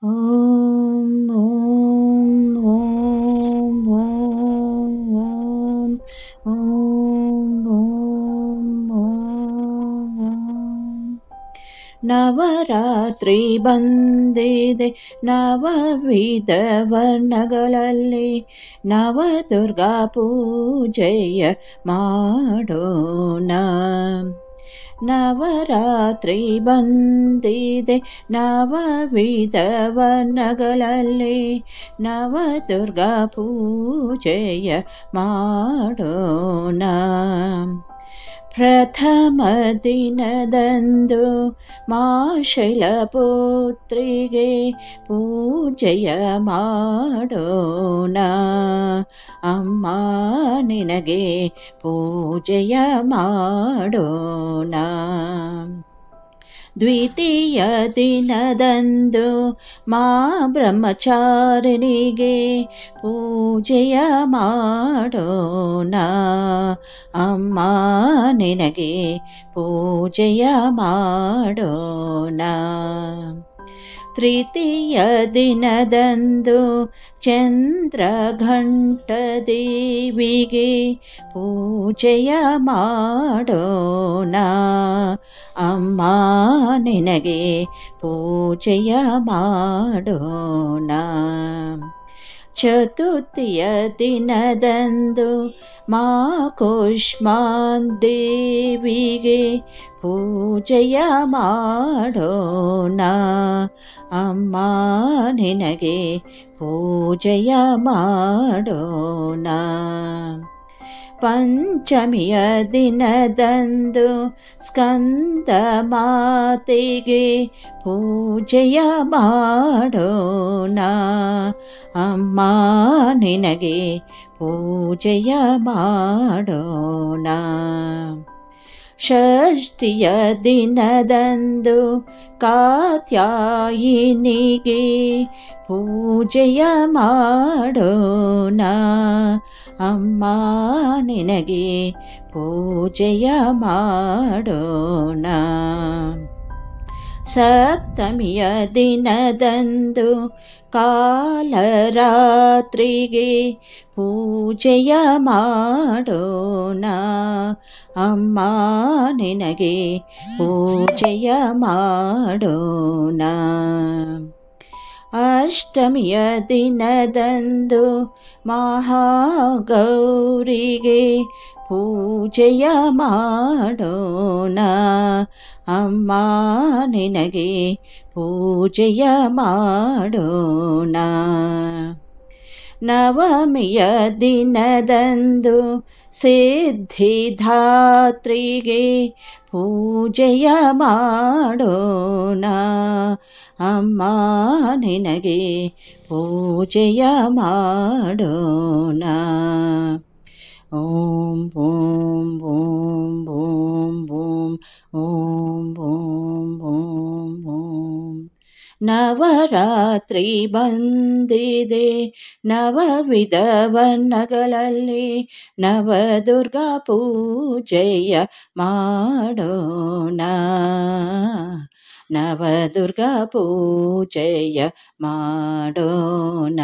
ಓಂ ಓಂ ಓಂ ಓಂ ಓಂ ಓಂ ಓಂ. ನವರಾತ್ರಿ ಬಂದಿದೆ ನವವಿಧ ವರ್ಣಗಳಲ್ಲಿ, ನವದುರ್ಗಾ ಪೂಜೆಯ ಮಾಡೋಣ. ನವರಾತ್ರಿ ಬಂದಿದೆ ನವವಿಧ ವರ್ಣಗಳಲ್ಲಿ, ನವದುರ್ಗಾ ಪೂಜೆಯ ಮಾಡೋಣ. ಪ್ರಥಮ ದಿನದಂದು ಮಾಶೈಲಪುತ್ರಿಗೆ ಪೂಜೆಯ ಮಾಡೋಣ. ಅಮ್ಮ ನಿನಗೆ ಪೂಜೆಯ ಮಾಡೋಣ. ದ್ವಿತೀಯ ದಿನದಂದು ಮಾ ಬ್ರಹ್ಮಚಾರಿಣಿಗೆ ಪೂಜೆಯ ಮಾಡೋಣ. ಅಮ್ಮ ನಿನಗೆ ಪೂಜೆಯ ಮಾಡೋಣ. ತೃತೀಯ ದಿನದಂದು ಚಂದ್ರಘಂಟ ದೇವಿಗೆ ಪೂಜೆಯ ಮಾಡೋಣ. ಅಮ್ಮ ನಿನಗೆ ಪೂಜೆಯ ಮಾಡೋಣ. ಚತುರ್ಥಿಯ ದಿನದಂದು ಮಾ ಕೂಷ್ಮಾಂದೇವಿಗೆ ಪೂಜೆಯ ಮಾಡೋಣ. ಅಮ್ಮ ನಿನಗೆ ಪೂಜೆಯ ಮಾಡೋಣ. ಪಂಚಮಿಯ ದಿನದಂದು ಸ್ಕಂದ ಮಾತೆಗೆ ಪೂಜೆಯ ಮಾಡೋಣ. ಅಮ್ಮ ನಿನಗೆ ಪೂಜೆಯ ಮಾಡೋಣ. ಷಷ್ಠಿಯ ದಿನದಂದು ಕಾತ್ಯಾಯಿನಿಗೆ ಪೂಜೆಯ ಮಾಡೋಣ. ಅಮ್ಮ ನಿನಗೆ ಪೂಜೆಯ ಮಾಡೋಣ. ಸಪ್ತಮಿಯ ದಿನದಂದು ಕಾಲರಾತ್ರಿಗೆ ಪೂಜೆಯ ಮಾಡೋಣ. ಅಮ್ಮ ನಿನಗೆ ಪೂಜೆಯ ಮಾಡೋಣ. ಅಷ್ಟಮಿಯ ದಿನದಂದು ಮಹಾಗೌರಿಗೆ ಪೂಜೆಯ ಮಾಡೋಣ. ಅಮ್ಮ ನಿನಗೆ ಪೂಜೆಯ ಮಾಡೋಣ. ನವಮಿಯ ದಿನದಂದು ಸಿದ್ಧಿದಾತ್ರಿಗೆ ಪೂಜೆಯ ಮಾಡೋಣ. ಅಮ್ಮ ನಿನಗೆ ಪೂಜೆಯ ಮಾಡೋಣ. ಓಂ ಓಂ ಓಂ ಓಂ ಓಂ ಓಂ ಓಂ ಓಂ ಓಂ. ನವರಾತ್ರಿ ಬಂದಿದೆ ನವವಿಧ ವರ್ಣಗಳಲ್ಲಿ, ನವದುರ್ಗಾ ಪೂಜೆಯ ಮಾಡೋಣ. ನವದುರ್ಗಾ ಪೂಜೆಯ ಮಾಡೋಣ.